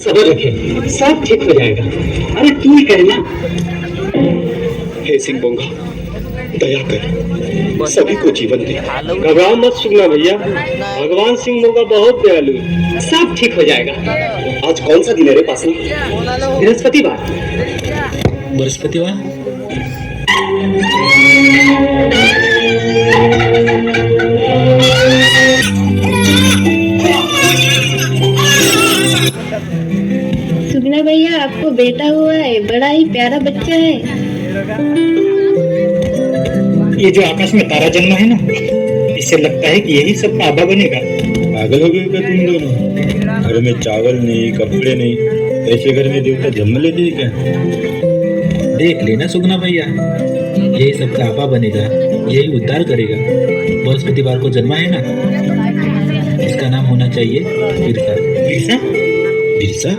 सब्र रखे, सब ठीक हो जाएगा। अरे तू ही कहना। हे सिंह बोंगा, दया कर, सभी को जीवन दे। घबराओ मत सुगना भैया, भगवान सिंह बोंगा बहुत दयालु है, सब ठीक हो जाएगा। आज कौन सा दिन है रे पासना? बृहस्पतिवार। बृहस्पतिवार? सुगना भैया, आपको बेटा हुआ है, बड़ा ही प्यारा बच्चा है। ये जो आकाश में तारा जन्मा है ना, इससे लगता है कि यही सबका आबा बनेगा। पागल हो गए क्या तुम दोनों? घर में चावल नहीं, कपड़े नहीं, ऐसे घर में देवता जन्म लेते हैं क्या? देख लेना सुगना भैया, यही सबका आपा बनेगा, यही उद्धार करेगा। बृहस्पतिवार को जन्मा है ना, इसका नाम होना चाहिए बिरसा। बिरसा? बिरसा?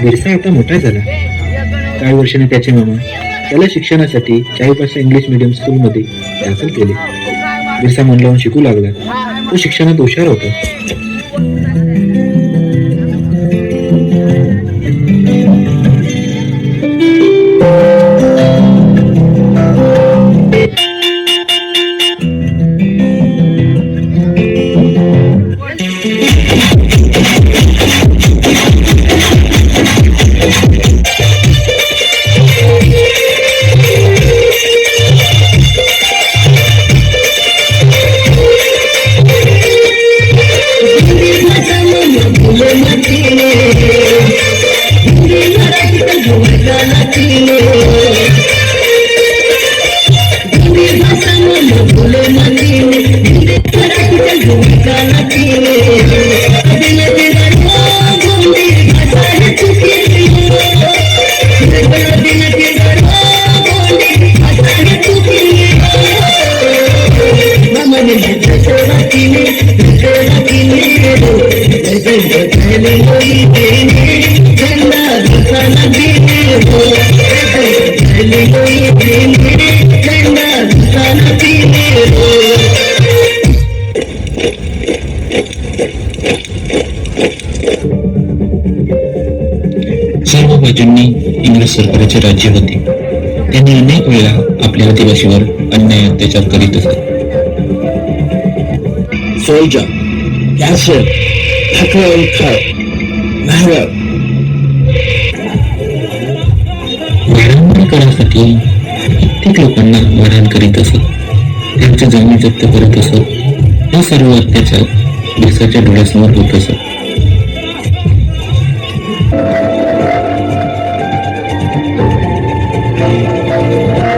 बिरसा आता मोठा झाला. काही वर्षांनी त्याचे मामा त्याला शिक्षणासाठी चाईपासा इंग्लिश मीडियम स्कूलमध्ये दाखल केले. बिरसा मन लावून शिकू लागला. तो शिक्षणात हुशार होता. सर्व बाजूंनी इंग्रज सरकारचे राज्य होते. त्यांनी अनेक वेळा आपल्या आदिवासीवर अन्याय अत्याचार करीत असत. Soldier, cancer, मारहाण करण्यासाठी कित्येक लोकांना मारहाण करीत असत. त्यांच्या जमिनी जप्त करत असत. हे सर्व अत्याचार बिरसाच्या डोळ्यासमोर होत असत.